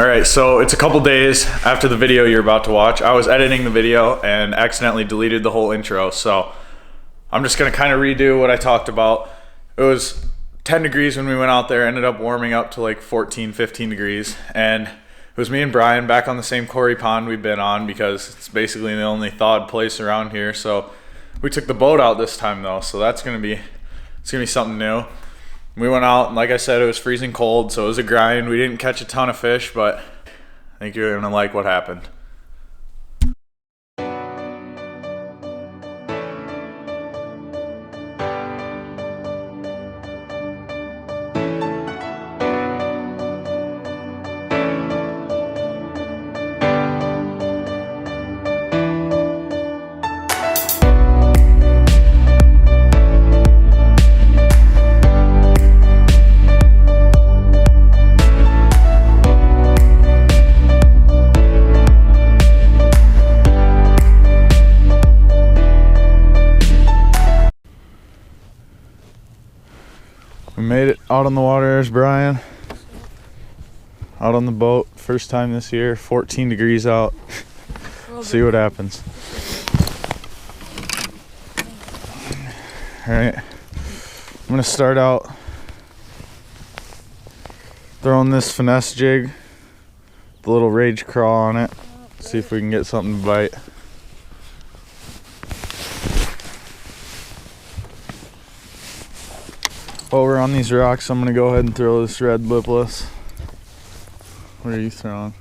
All right, so it's a couple days after the video you're about to watch. I was editing the video and accidentally deleted the whole intro, so I'm just gonna kind of redo what I talked about. It was 10 degrees when we went out there, ended up warming up to like 14, 15 degrees, and it was me and Brian back on the same quarry pond we've been on because it's basically the only thawed place around here. So we took the boat out this time though, so it's gonna be something new. We went out, and like I said, it was freezing cold, so it was a grind. We didn't catch a ton of fish, but I think you're gonna like what happened. We made it out on the water. There's Brian out on the boat, first time this year. 14 degrees out. See what happens. All right, I'm gonna start out throwing this finesse jig, the little rage crawl on it. See if we can get something to bite. While we're on these rocks, I'm gonna go ahead and throw this red lipless. What are you throwing?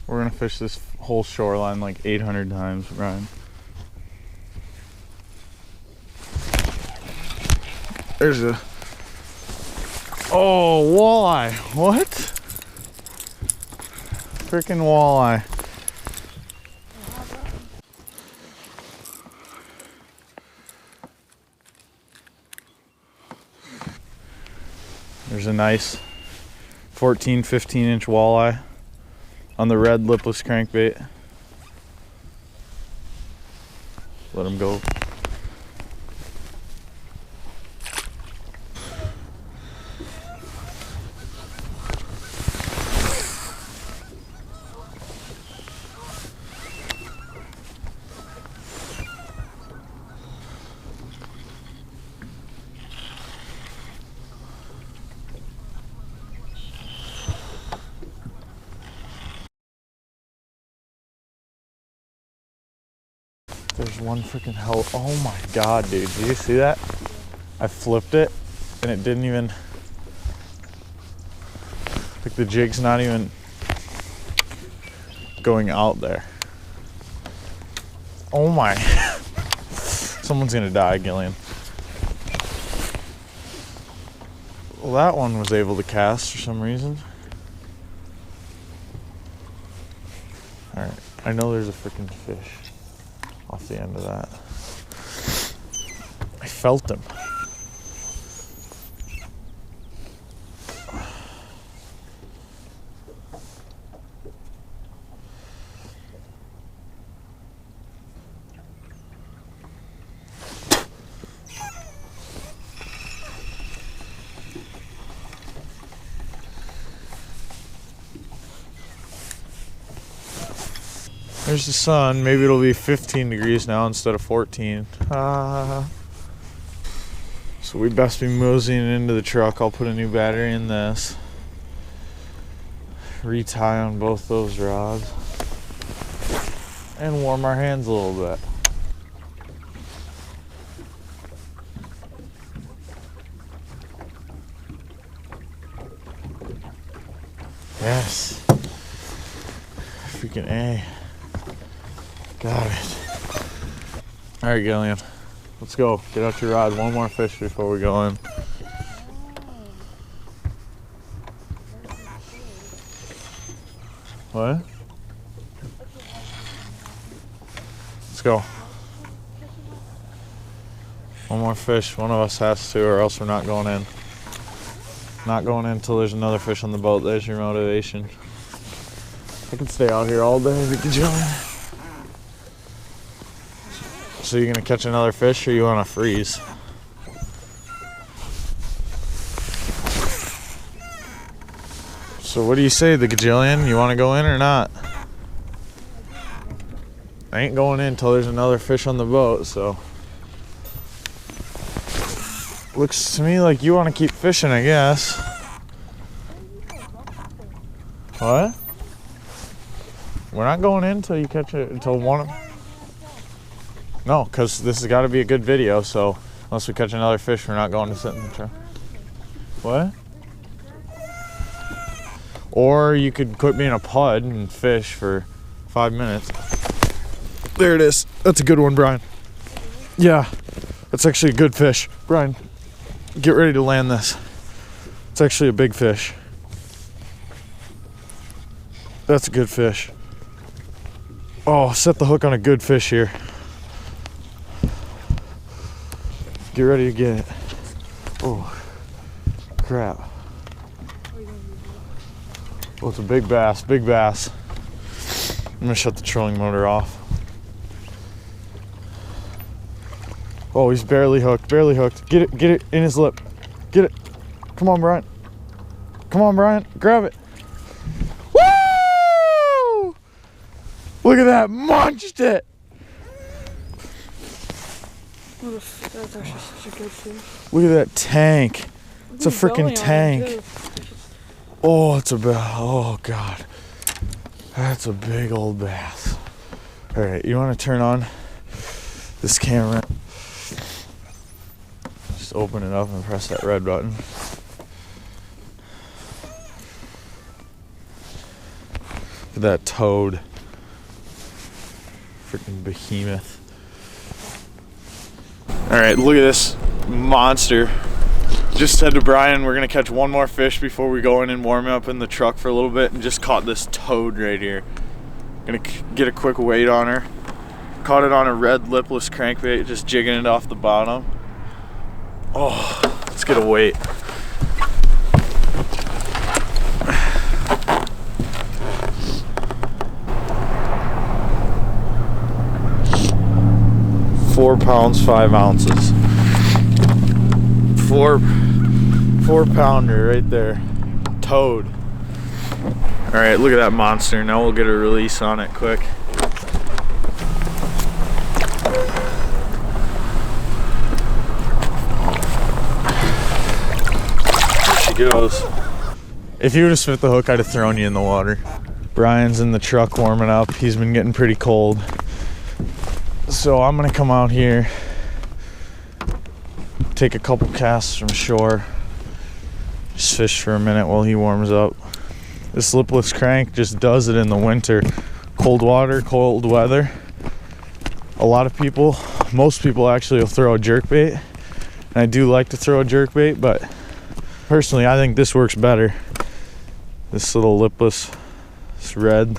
We're gonna fish this whole shoreline like 800 times, Ryan. There's a... Oh, walleye. What? Freaking walleye. There's a nice 14, 15-inch walleye on the red lipless crankbait. Let him go. There's one freaking hell. Oh my god, dude. Did you see that? I flipped it and it didn't even, like, the jig's not even going out there. Oh my. Someone's gonna die, Gillian. Well, that one was able to cast for some reason. Alright, I know there's a freaking fish off the end of that. I felt him. There's the sun. Maybe it'll be 15 degrees now instead of 14. So we best be moseying into the truck. I'll put a new battery in this. Retie on both those rods. And warm our hands a little bit. Yes. Freaking A. Got it. All right, Gillian, let's go. Get out your rod. One more fish before we go in. What? Let's go. One more fish. One of us has to, or else we're not going in. Not going in until there's another fish on the boat. There's your motivation. I could stay out here all day if you could join. So you're gonna catch another fish, or you wanna freeze? So what do you say, the Gajillion? You wanna go in or not? I ain't going in until there's another fish on the boat, so. Looks to me like you wanna keep fishing, I guess. What? We're not going in until you catch it, until one of them. No, because this has got to be a good video, so unless we catch another fish, we're not going to sit in the truck. What? Or you could put me in a PUD and fish for 5 minutes. There it is. That's a good one, Brian. Yeah, that's actually a good fish. Brian, get ready to land this. It's actually a big fish. That's a good fish. Oh, set the hook on a good fish here. Get ready to get it. Oh, crap. Oh, it's a big bass, big bass. I'm gonna shut the trolling motor off. Oh, he's barely hooked, barely hooked. Get it in his lip. Get it. Come on, Brian. Come on, Brian, grab it. Woo! Look at that, munched it. That's actually such a good fish. Look at that tank. It's a freaking tank. Oh, it's a oh God. That's a big old bass. All right, you want to turn on this camera? Just open it up and press that red button. Look at that toad. Freaking behemoth. All right, look at this monster. Just said to Brian, we're gonna catch one more fish before we go in and warm up in the truck for a little bit, and just caught this toad right here. Gonna get a quick weight on her. Caught it on a red lipless crankbait, just jigging it off the bottom. Oh, let's get a weight. £4, 5 ounces. Four pounder right there. Toad. All right, look at that monster. Now we'll get a release on it quick. There she goes. If you would have spit the hook, I'd have thrown you in the water. Brian's in the truck warming up. He's been getting pretty cold. So I'm gonna come out here, take a couple casts from shore, just fish for a minute while he warms up. This lipless crank just does it in the winter. Cold water, cold weather. A lot of people, most people actually will throw a jerkbait. And I do like to throw a jerkbait, but personally I think this works better. This little lipless, this red.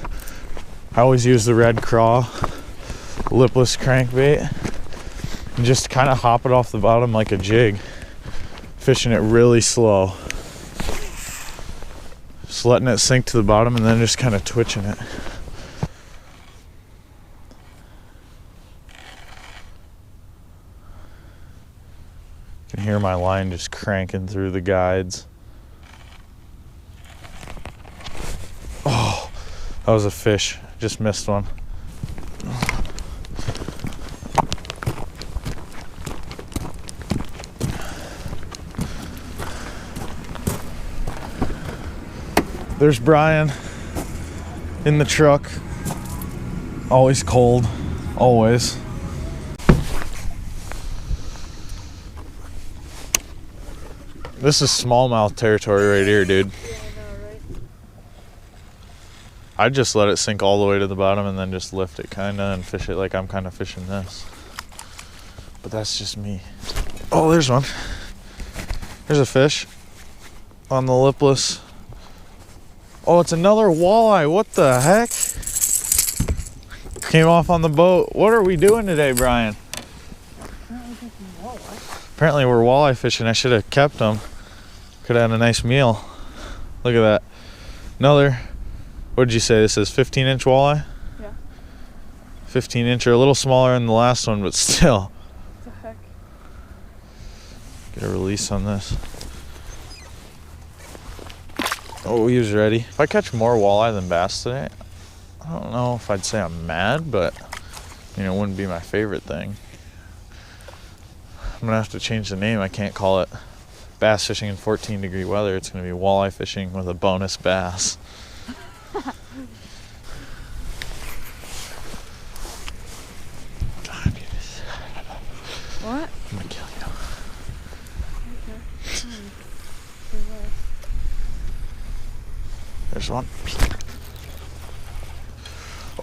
I always use the red craw lipless crankbait and just kind of hop it off the bottom like a jig, fishing it really slow, just letting it sink to the bottom and then just kind of twitching it. You can hear my line just cranking through the guides. Oh, that was a fish, just missed one. There's Brian in the truck. Always cold, always. This is smallmouth territory right here, dude. Yeah, I know, right? I'd just let it sink all the way to the bottom and then just lift it kinda and fish it like I'm kinda fishing this. But that's just me. Oh, there's one. There's a fish on the lipless. Oh, it's another walleye. What the heck? Came off on the boat. What are we doing today, Brian? Apparently we're walleye fishing. I should have kept them. Could have had a nice meal. Look at that. Another, what did you say this is, 15-inch walleye? Yeah. 15 incher, a little smaller than the last one, but still. What the heck? Get a release on this. Oh, he was ready. If I catch more walleye than bass today, I don't know if I'd say I'm mad, but you know, it wouldn't be my favorite thing. I'm gonna have to change the name. I can't call it bass fishing in 14-degree weather. It's gonna be walleye fishing with a bonus bass. What? I'm gonna kill you. Okay. There's one.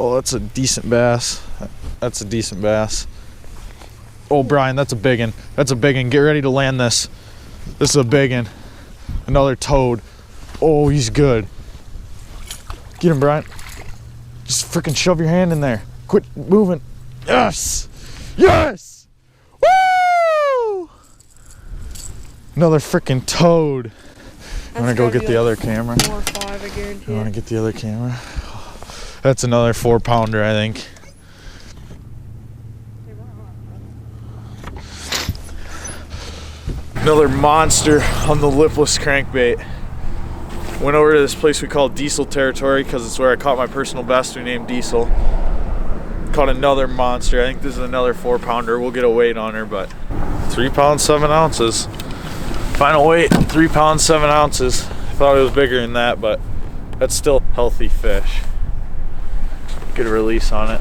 Oh, that's a decent bass. That's a decent bass. Oh, Brian, that's a big one. That's a big one. Get ready to land this. This is a big one. Another toad. Oh, he's good. Get him, Brian. Just freaking shove your hand in there. Quit moving. Yes! Yes! Woo! Another freaking toad. I'm gonna go get the other camera. 4 or 5, I guarantee. You wanna get the other camera? That's another 4-pounder, I think. Another monster on the lipless crankbait. Went over to this place we call Diesel Territory because it's where I caught my personal best. We named Diesel. Caught another monster. I think this is another 4-pounder. We'll get a weight on her, but 3 pounds 7 ounces. Final weight 3 pounds 7 ounces. I thought it was bigger than that, but that's still healthy fish. Get a release on it.